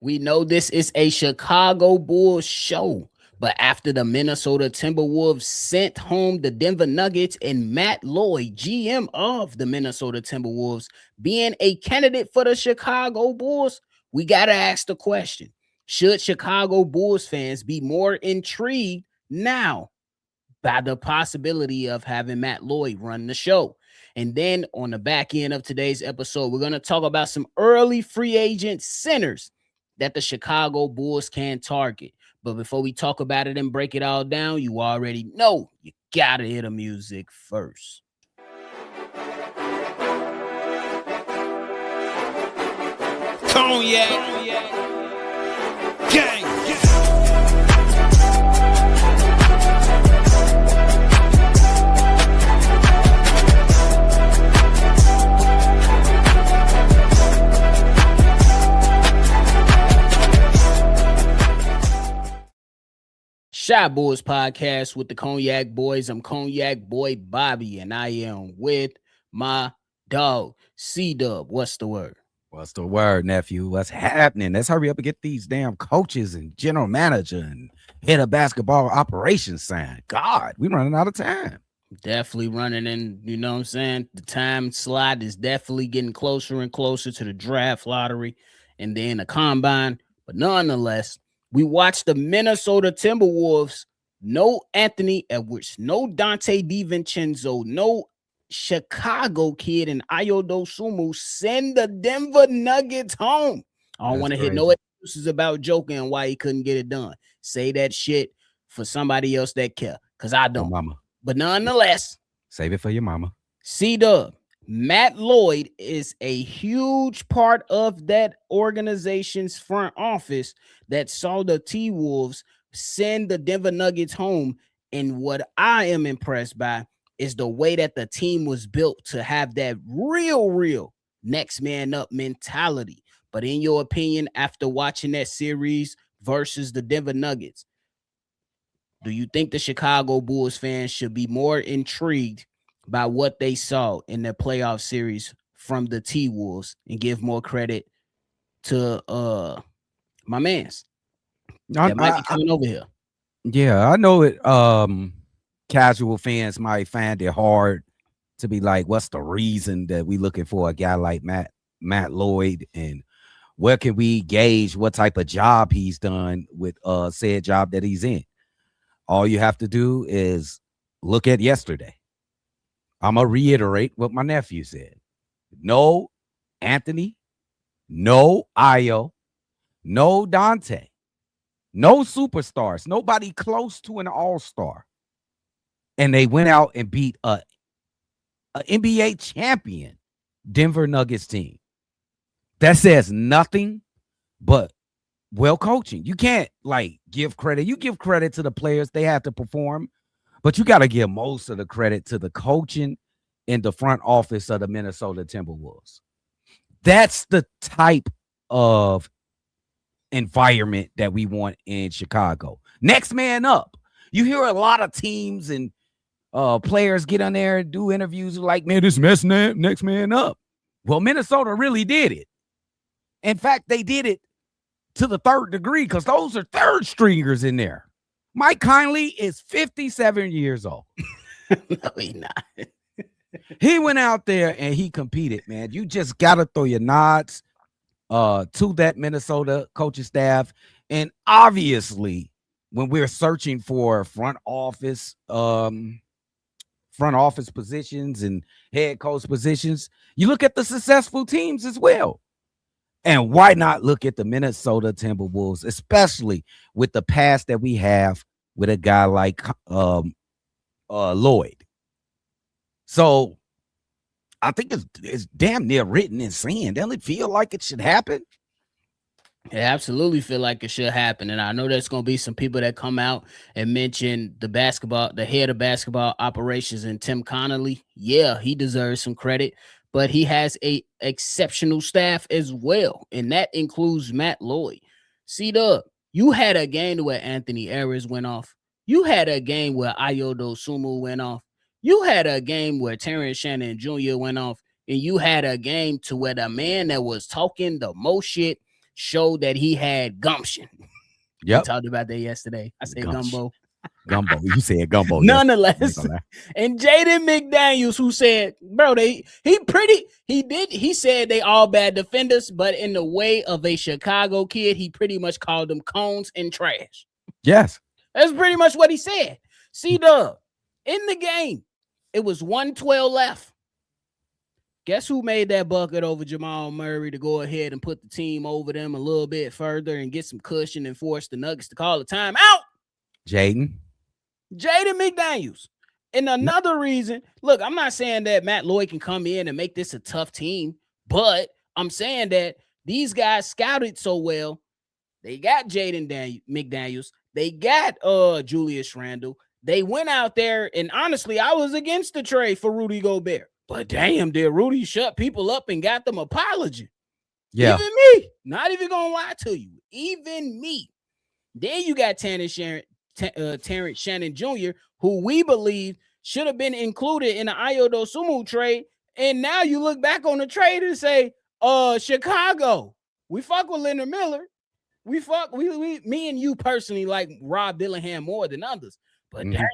We know this is a Chicago Bulls show, but after the Minnesota Timberwolves sent home the Denver Nuggets and Matt Lloyd, GM of the Minnesota Timberwolves, being a candidate for the Chicago Bulls, we got to ask the question: should Chicago Bulls fans be more intrigued now by the possibility of having Matt Lloyd run the show? And then on the back end of today's episode, we're going to talk about some early free agent centers that the Chicago Bulls can target. But before we talk about it and break it all down, you already know you got to hear the music first. Cognac, gang. Shy Boys Podcast with the Cognac Boys. I'm Cognac Boy Bobby, and I am with my dog, C-Dub. What's the word? What's the word, nephew? What's happening? Let's hurry up and get these damn coaches and general manager and head of basketball operations signed. God, we're running out of time. Definitely running in, you know what I'm saying? The time slot is definitely getting closer and closer to the draft lottery and then the combine. But nonetheless, we watched the Minnesota Timberwolves. No Anthony Edwards, no Dante DiVincenzo, no Chicago kid and Ayo Dosunmu send the Denver Nuggets home. I don't want to hear no excuses about joking and why he couldn't get it done. Say that shit for somebody else that care, because I don't. Mama. But nonetheless, save it for your mama. C-Dub, Matt Lloyd is a huge part of that organization's front office that saw the T-Wolves send the Denver Nuggets home. And what I am impressed by is the way that the team was built to have that real next man up mentality. But in your opinion, after watching that series versus the Denver Nuggets, do you think the Chicago Bulls fans should be more intrigued by what they saw in the playoff series from the T-Wolves and give more credit to my mans that might be coming over here? Yeah, I know it. Casual fans might find it hard to be like, what's the reason that we looking for a guy like Matt Lloyd, and where can we gauge what type of job he's done with said job that he's in? All you have to do is look at yesterday. I'm gonna reiterate what my nephew said. No Anthony, no Ayo, no Dante, no superstars, nobody close to an all-star. And they went out and beat a NBA champion Denver Nuggets team. That says nothing but well coaching. You can't like give credit. You give credit to the players, they have to perform, but you got to give most of the credit to the coaching in the front office of the Minnesota Timberwolves. That's the type of environment that we want in Chicago. Next man up. You hear a lot of teams and players get on there and do interviews like, man, this next man up. Well, Minnesota really did it. In fact, they did it to the third degree because those are third stringers in there. Mike Conley is 57 years old. No, he's not. He went out there and he competed, man. You just got to throw your nods to that Minnesota coaching staff. And obviously, when we're searching for front office positions and head coach positions, you look at the successful teams as well. And why not look at the Minnesota Timberwolves, especially with the past that we have with a guy like Lloyd? So I think it's damn near written in sand. Doesn't it feel like it should happen? I absolutely feel like it should happen. And I know there's going to be some people that come out and mention the head of basketball operations and Tim Connolly. Yeah, he deserves some credit, but he has a exceptional staff as well. And that includes Matt Lloyd. C-Dub, you had a game where Anthony Edwards went off. You had a game where Ayo Dosunmu went off. You had a game where Terrence Shannon Jr. went off. And you had a game to where the man that was talking the most shit showed that he had gumption. We Yep. talked about that yesterday. I said Gumption. gumbo. You said gumbo. Nonetheless, and Jaden McDaniels, who said, bro, he said they all bad defenders, but in the way of a Chicago kid, he pretty much called them cones and trash. Yes. That's pretty much what he said. C-Dub, in the game, it was 112 left. Guess who made that bucket over Jamal Murray to go ahead and put the team over them a little bit further and get some cushion and force the Nuggets to call a timeout? Jaden McDaniels. And another reason, look, I'm not saying that Matt Lloyd can come in and make this a tough team, but I'm saying that these guys scouted so well. They got Jaden McDaniels. They got Julius Randle. They went out there, and honestly, I was against the trade for Rudy Gobert. But damn, did Rudy shut people up and got them apology. Yeah. Even me. Not even going to lie to you. Even me. Then you got Terrence Shannon Jr., who we believe should have been included in the Ayo Dosunmu trade. And now you look back on the trade and say, Chicago, we fuck with Leonard Miller. We me and you personally like Rob Dillingham more than others. But dang,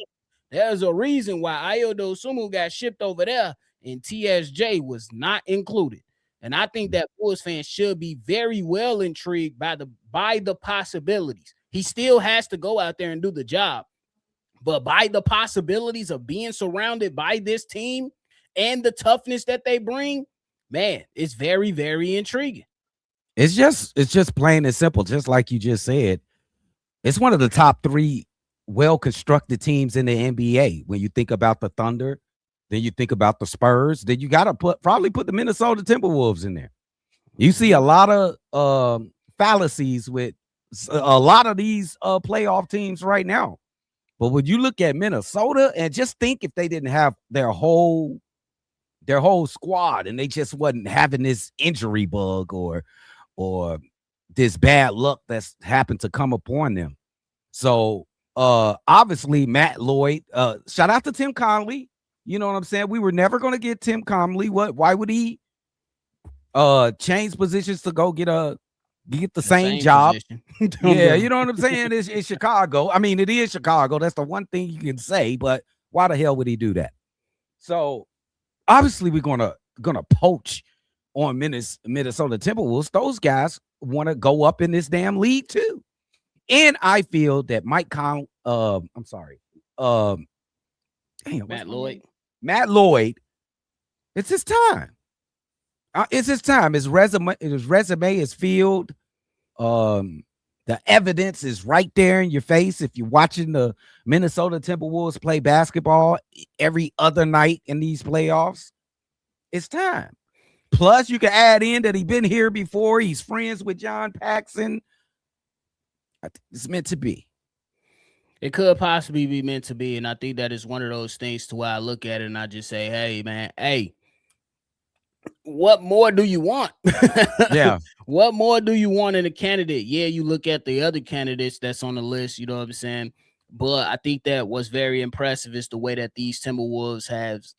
there's a reason why Ayo Dosunmu got shipped over there and TSJ was not included. And I think that Bulls fans should be very well intrigued by the possibilities. He still has to go out there and do the job. But by the possibilities of being surrounded by this team and the toughness that they bring, man, it's very, very intriguing. It's just plain and simple, just like you just said. It's one of the top 3 well-constructed teams in the NBA. When you think about the Thunder, then you think about the Spurs, then you got to probably put the Minnesota Timberwolves in there. You see a lot of fallacies with a lot of these playoff teams right now. But when you look at Minnesota and just think if they didn't have their whole squad and they just wasn't having this injury bug or this bad luck that's happened to come upon them. So obviously Matt Lloyd, shout out to Tim Connolly. You know what I'm saying? We were never going to get Tim Connolly. Why would he change positions to go get the same job? Yeah, you know what I'm saying? It's Chicago. I mean, it is Chicago. That's the one thing you can say, but why the hell would he do that? So obviously we're gonna poach on Minnesota Timberwolves. Those guys want to go up in this damn league too. And I feel that Matt Lloyd, it's his time. It's his time. His resume is filled. The evidence is right there in your face. If you're watching the Minnesota Timberwolves play basketball every other night in these playoffs, it's time. Plus, you can add in that he's been here before. He's friends with John Paxson. It's meant to be. It could possibly be meant to be, and I think that is one of those things to where I look at it and I just say, hey, man, what more do you want? Yeah. What more do you want in a candidate? Yeah, you look at the other candidates that's on the list, you know what I'm saying? But I think that what's very impressive is the way that these Timberwolves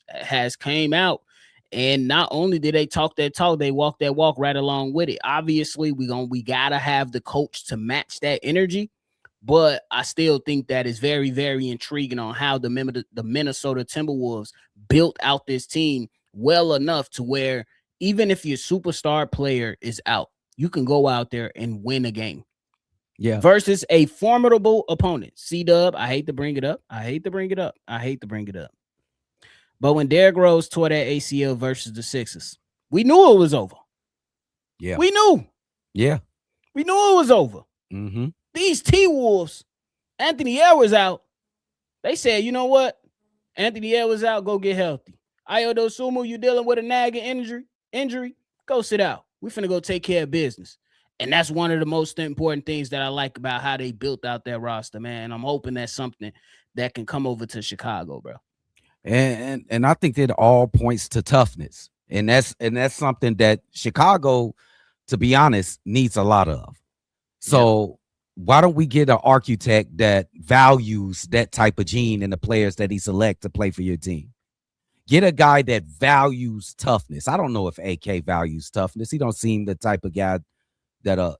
has came out. And not only did they talk that talk, they walk that walk right along with it. Obviously, we gotta have the coach to match that energy. But I still think that is very, very intriguing on how the Minnesota Timberwolves built out this team well enough to where even if your superstar player is out, you can go out there and win a game. Yeah. Versus a formidable opponent. C-Dub, I hate to bring it up. But when Derrick Rose tore that ACL versus the Sixers, we knew it was over. Yeah. We knew. Yeah. We knew it was over. Mm-hmm. These T-Wolves, Anthony Edwards out. They said, you know what? Anthony Edwards out, go get healthy. Ayo Dosunmu, you dealing with a nagging injury, go sit out. We finna go take care of business. And that's one of the most important things that I like about how they built out their roster, man. I'm hoping that's something that can come over to Chicago, bro. And I think that all points to toughness. And that's something that Chicago, to be honest, needs a lot of. So why don't we get an architect that values that type of gene in the players that he select to play for your team? Get a guy that values toughness. I don't know if AK values toughness. He don't seem the type of guy that'll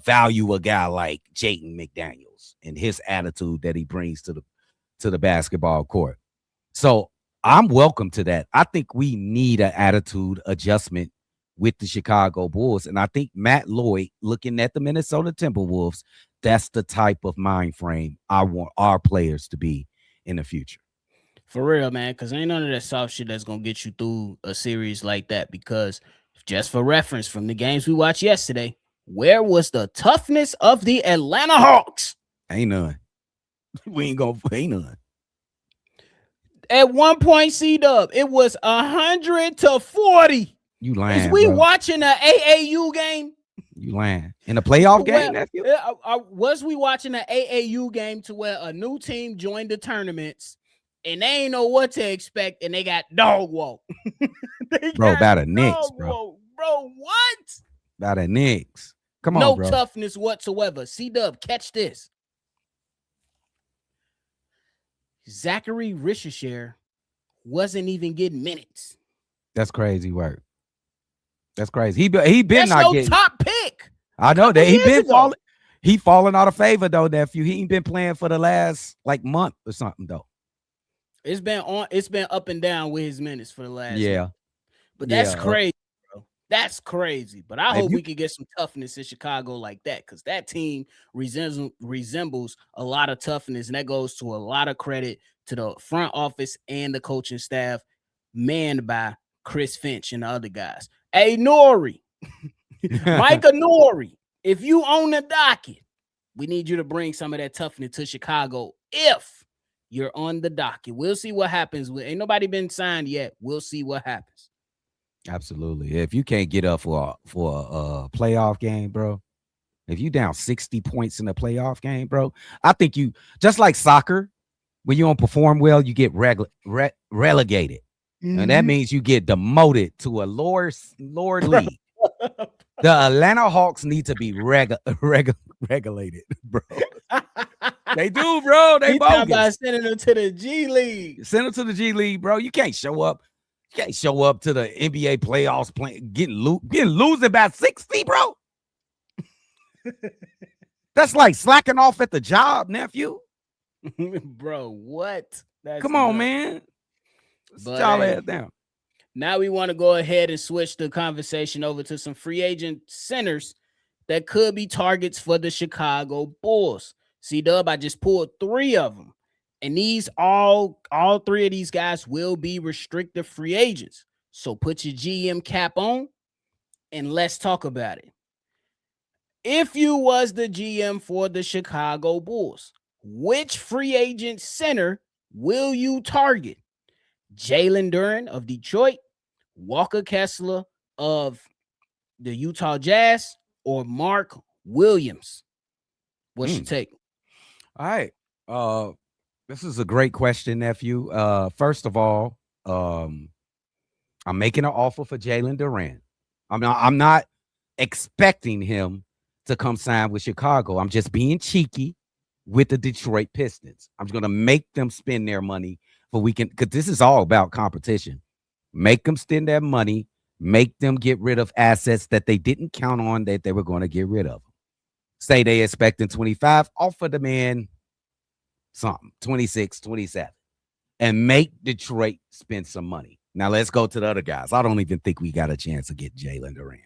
value a guy like Jayden McDaniels and his attitude that he brings to the basketball court. So I'm welcome to that. I think we need an attitude adjustment with the Chicago Bulls. And I think Matt Lloyd, looking at the Minnesota Timberwolves, that's the type of mind frame I want our players to be in the future. For real, man, because ain't none of that soft shit that's gonna get you through a series like that. Because just for reference, from the games we watched yesterday, where was the toughness of the Atlanta Hawks? Ain't none. Ain't none. At one point, C-Dub, it was 100-40. You lying, Is we bro. watching an AAU game? You lying. In a playoff game, nephew? Was we watching an AAU game to where a new team joined the tournaments and they ain't know what to expect and they got dog walk? Bro, about a Knicks, bro. Walk. Bro, what? About a Knicks. Come on, no bro. toughness whatsoever. C-Dub, catch this. Zachary Richardshire wasn't even getting minutes. That's crazy work. That's crazy. He been That's not your getting top pick. I know that he been ago. falling. He falling out of favor though, nephew. He ain't been playing for the last like month or something though. It's been up and down with his minutes for the last Yeah. But that's crazy, bro. That's crazy. But I hope we could get some toughness in Chicago like that, because that team resembles a lot of toughness, and that goes to a lot of credit to the front office and the coaching staff, manned by Chris Finch and the other guys. Hey, Nori, Micah Nori, if you own the docket, we need you to bring some of that toughness to Chicago if you're on the docket. We'll see what happens. Ain't nobody been signed yet. We'll see what happens. Absolutely. If you can't get up for a playoff game, bro, if you down 60 points in a playoff game, bro, I think you, just like soccer, when you don't perform well, you get relegated. Mm-hmm. And that means you get demoted to a lower league. The Atlanta Hawks need to be regulated, bro. They do, bro. They bogus. About sending them to the G League. Send them to the G League, bro. You can't show up. You can't show up to the NBA playoffs playing, getting losing by 60, bro. That's like slacking off at the job, nephew. Bro, what? Come on, man. But y'all ass down. Now we want to go ahead and switch the conversation over to some free agent centers that could be targets for the Chicago Bulls. C-Dub, I just pulled 3 of them. And these all 3 of these guys will be restricted free agents. So put your GM cap on and let's talk about it. If you was the GM for the Chicago Bulls, which free agent center will you target? Jalen Duren of Detroit, Walker Kessler of the Utah Jazz, or Mark Williams? What's your take? All right. This is a great question, nephew. First of all, I'm making an offer for Jalen Duren. I'm not expecting him to come sign with Chicago. I'm just being cheeky with the Detroit Pistons. I'm going to make them spend their money because this is all about competition. Make them spend their money, make them get rid of assets that they didn't count on that they were going to get rid of. Say they expecting 25, offer the man something, 26, 27, and make Detroit spend some money. Now let's go to the other guys. I don't even think we got a chance to get Jalen Duren.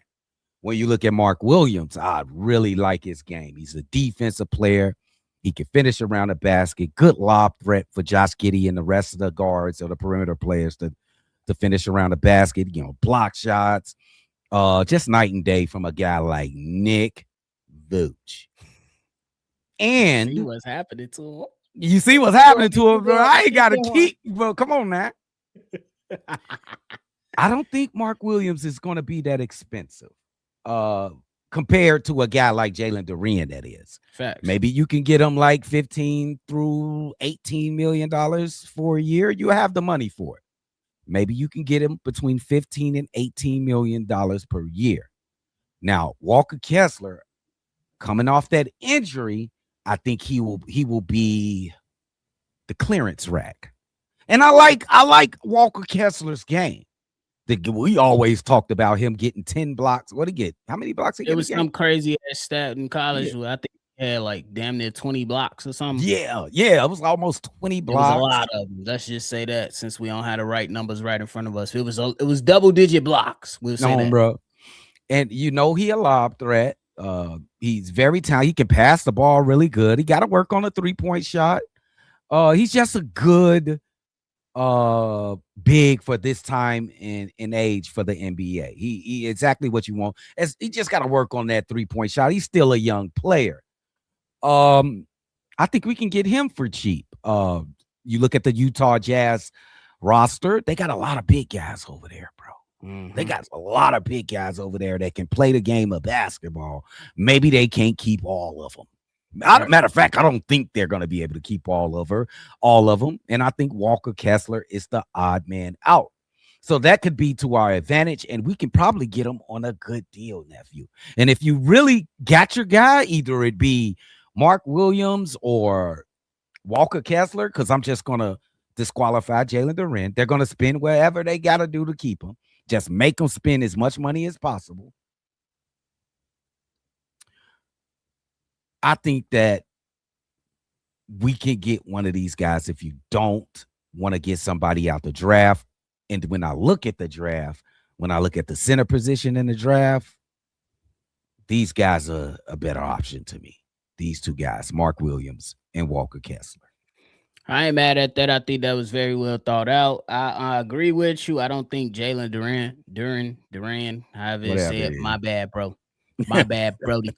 When you look at Mark Williams, I really like his game. He's a defensive player. He can finish around the basket. Good lob threat for Josh Giddey and the rest of the guards or the perimeter players to finish around the basket, block shots. Just night and day from a guy like Nick Vooch. And see what's happening to him. You see what's happening to him, bro. I ain't got to keep, bro. Come on now. I don't think Mark Williams is going to be that expensive compared to a guy like Jalen Duren, that is. Facts. Maybe you can get him like $15 through $18 million for a year. You have the money for it. Maybe you can get him between $15 and $18 million per year. Now, Walker Kessler, coming off that injury, I think he will be the clearance rack. And I like Walker Kessler's game. We always talked about him getting 10 blocks. What he get? How many blocks he It get a was game? some crazy ass stat in Yeah. college where I think he had like damn near 20 blocks or something. Yeah. It was almost 20 It was a blocks. lot of them. Let's just say that since we don't have the right numbers right in front of us. It was double digit blocks. We'll say No, that. bro. And he a lob threat. He's very talented. He can pass the ball really good. He got to work on a 3-point shot. He's just a good big for this time in age for the NBA. He exactly what you want. As he just got to work on that 3-point shot. He's still a young player. I think we can get him for cheap. You look at the Utah Jazz roster, they got a lot of big guys over there, bro. They got a lot of big guys over there that can play the game of basketball. Maybe they can't keep all of them. Matter of fact, I don't think they're going to be able to keep all of them. And I think Walker Kessler is the odd man out. So that could be to our advantage, and we can probably get him on a good deal, nephew. And if you really got your guy, either it be Mark Williams or Walker Kessler, because I'm just going to disqualify Jalen Duren. They're going to spend wherever they got to do to keep him. Just make them spend as much money as possible. I think that we can get one of these guys if you don't want to get somebody out the draft. And when I look at the draft, when I look at the center position in the draft, these guys are a better option to me. These two guys, Mark Williams and Walker Kessler. I ain't mad at that. I think that was very well thought out. I agree with you. I don't think Jalen Duran, however it's Whatever said. it My is. bad, bro. My bad, Brody.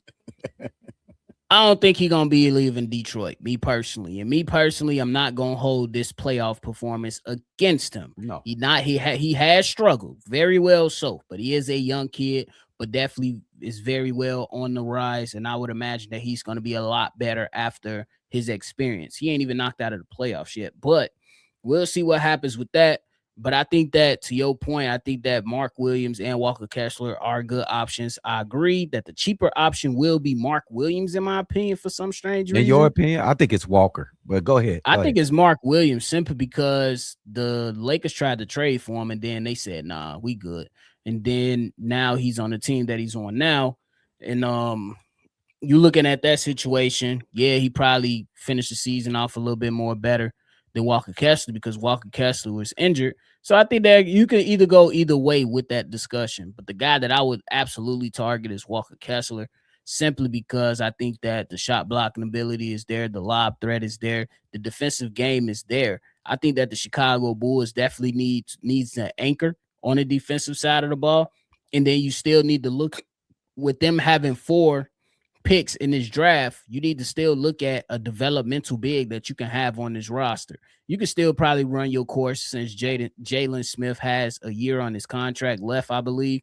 I don't think he's gonna be leaving Detroit. Me personally, I'm not gonna hold this playoff performance against him. No. He has struggled very well so, but he is a young kid, but definitely is very well on the rise. And I would imagine that he's gonna be a lot better after his experience. He ain't even knocked out of the playoffs yet, but we'll see what happens with that. But I think that, to your point, I think that Mark Williams and Walker Kessler are good options. I agree that the cheaper option will be Mark Williams, in my opinion, for some strange In your reason. opinion, I think it's Walker. But go ahead. I think it's Mark Williams simply because the Lakers tried to trade for him and then they said, nah, we good. And then now he's on the team that he's on now. And you looking at that situation, yeah, he probably finished the season off a little bit more better than Walker Kessler because Walker Kessler was injured. So I think that you can either go either way with that discussion. But the guy that I would absolutely target is Walker Kessler, simply because I think that the shot blocking ability is there, the lob threat is there, the defensive game is there. I think that the Chicago Bulls definitely needs an anchor on the defensive side of the ball. And then you still need to look with them having 4 picks in this draft, you need to still look at a developmental big that you can have on this roster. You can still probably run your course since Jalen Smith has a year on his contract left, I believe.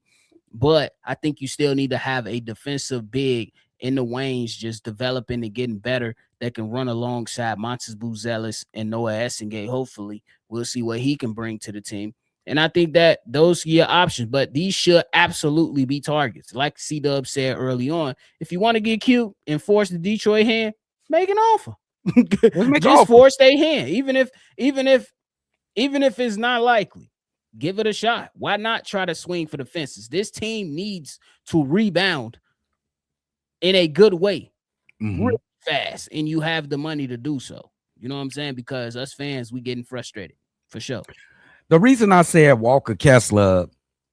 But I think you still need to have a defensive big in the Waynes just developing and getting better that can run alongside Montes Buzelis and Noah Essengate. Hopefully, we'll see what he can bring to the team. And I think that those are your options, but these should absolutely be targets. Like C-Dub said early on, if you want to get cute and force the Detroit hand, make an offer. Just force their hand, even if it's not likely. Give it a shot. Why not try to swing for the fences? This team needs to rebound in a good way, really fast, and you have the money to do so. You know what I'm saying? Because us fans, we getting frustrated for sure. The reason I said Walker Kessler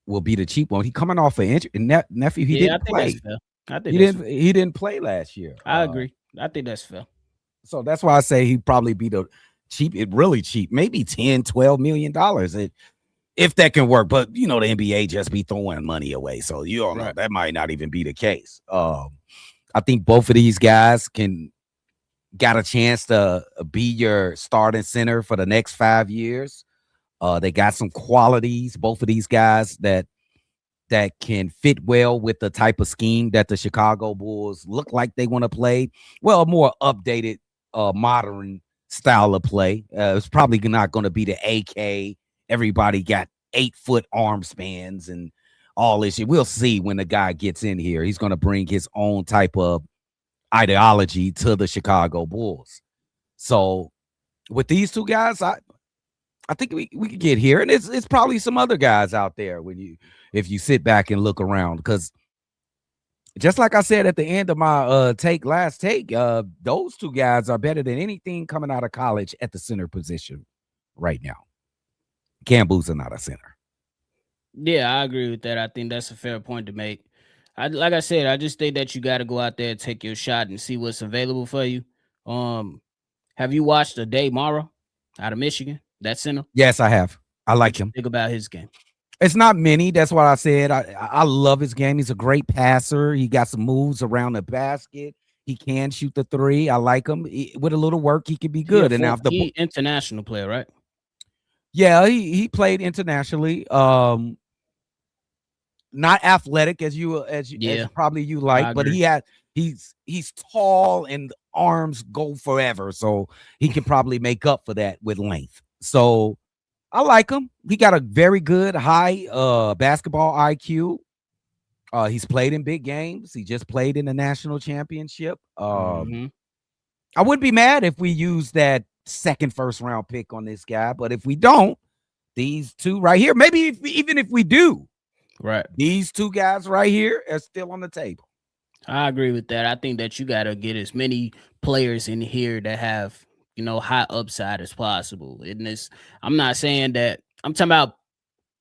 will be the cheap one, he coming off an injury. Nephew, he didn't play. That's fair. I think He didn't play last year. I agree. I think that's fair. So that's why I say he'd probably be the cheap, really cheap, maybe 10, 12 million dollars if that can work. But the NBA just be throwing money away. So you don't know, that might not even be the case. I think both of these guys got a chance to be your starting center for the next 5 years. They got some qualities, both of these guys that can fit well with the type of scheme that the Chicago Bulls look like they want to play. Well, a more updated, modern style of play. It's probably not going to be the AK. Everybody got 8-foot arm spans and all this shit. We'll see when the guy gets in here. He's going to bring his own type of ideology to the Chicago Bulls. So with these two guys, I think we could get here, and it's probably some other guys out there if you sit back and look around, because just like I said at the end of my last take, those two guys are better than anything coming out of college at the center position right now. Cam Boozer not a center. Yeah, I agree with that. I think that's a fair point to make. Like I said, I just think that you got to go out there and take your shot and see what's available for you. Have you watched Ade Mara out of Michigan? That center? Yes, I have. I like him. Think about his game. It's not many. That's what I said. I love his game. He's a great passer. He got some moves around the basket. He can shoot the three. I like him. With a little work, he could be good. And now he international player, right? Yeah, he played internationally. Not athletic as probably you like, but he's tall and arms go forever, so he can probably make up for that with length. So I like him. He got a very good high basketball IQ. He's played in big games. He just played in the national championship. I wouldn't be mad if we use that second first round pick on this guy, but if we don't, these two right here, maybe even if we do, right, these two guys right here are still on the table. I agree with that. I think that you got to get as many players in here that have, high upside as possible. In this, I'm not saying that. I'm talking about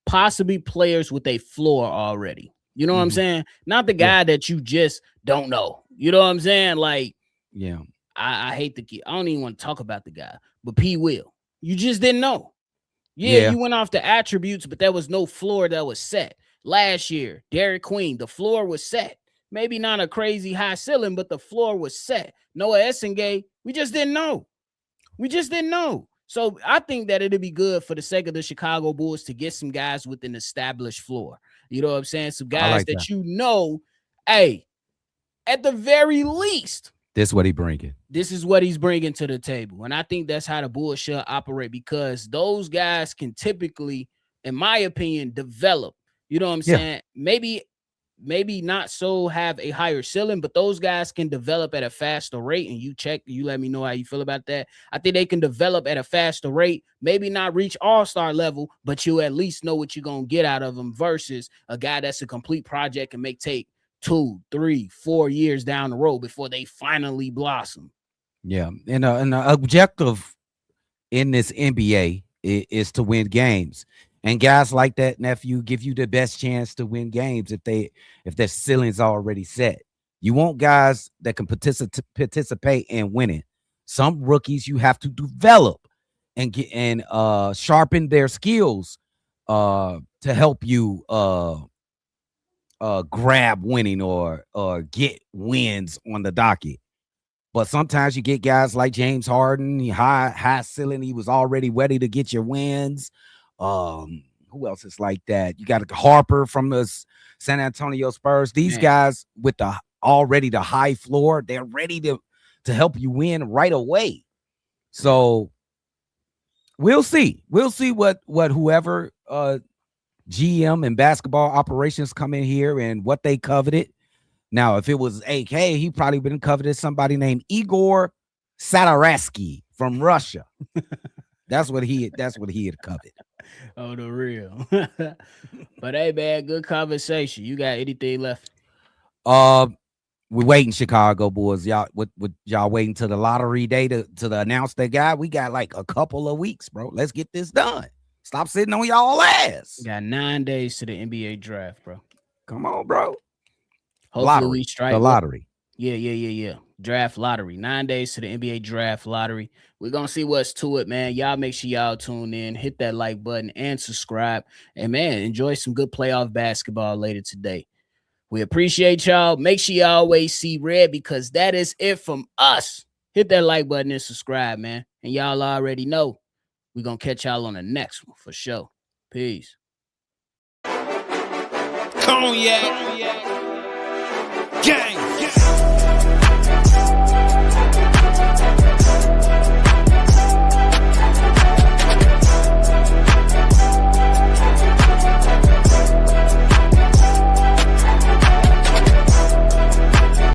possibly players with a floor already. You know what I'm saying? Not the guy that you just don't know. You know what I'm saying? Like, yeah, I hate the kid. I don't even want to talk about the guy, but P. Will, you just didn't know. Yeah, you went off the attributes, but there was no floor that was set. Last year, Derek Queen, the floor was set. Maybe not a crazy high ceiling, but the floor was set. Noah Essengay, we just didn't know. So I think that it'd be good for the sake of the Chicago Bulls to get some guys with an established floor. You know what I'm saying? Some guys that. Hey, at the very least, this is what he's bringing to the table. And I think that's how the Bulls should operate, because those guys can typically, in my opinion, develop. You know what I'm saying? Maybe not so have a higher ceiling, but those guys can develop at a faster rate. And you let me know how you feel about that. I think they can develop at a faster rate, maybe not reach all-star level, but you at least know what you're going to get out of them versus a guy that's a complete project and may take 2, 3, 4 years down the road before they finally blossom. Yeah. And the objective in this NBA is to win games. And guys like that, nephew, give you the best chance to win games if their ceiling's already set. You want guys that can participate in winning. Some rookies you have to develop and sharpen their skills to help you grab winning or get wins on the docket. But sometimes you get guys like James Harden, high ceiling. He was already ready to get your wins. Who else is like that? You got Harper from the San Antonio Spurs. These guys with the high floor, they're ready to help you win right away. So we'll see. We'll see what whoever GM and basketball operations come in here and what they coveted. Now, if it was AK, he probably been coveted somebody named Igor Sadaratsky from Russia. That's what he had covered. Oh, the real. But hey, man, good conversation. You got anything left? We're waiting, Chicago boys. Y'all waiting till the lottery day to announce that guy? We got like a couple of weeks, bro. Let's get this done. Stop sitting on y'all ass. We got 9 days to the NBA draft, bro. Come on, bro. Hopefully we strike the lottery. Yeah. Draft lottery. 9 days to the NBA draft lottery. We're going to see what's to it, man. Y'all make sure y'all tune in, hit that like button and subscribe. And man, enjoy some good playoff basketball later today. We appreciate y'all. Make sure you always see red, because that is it from us. Hit that like button and subscribe, man. And y'all already know we're going to catch y'all on the next one for sure. Peace. Cognac. Gang.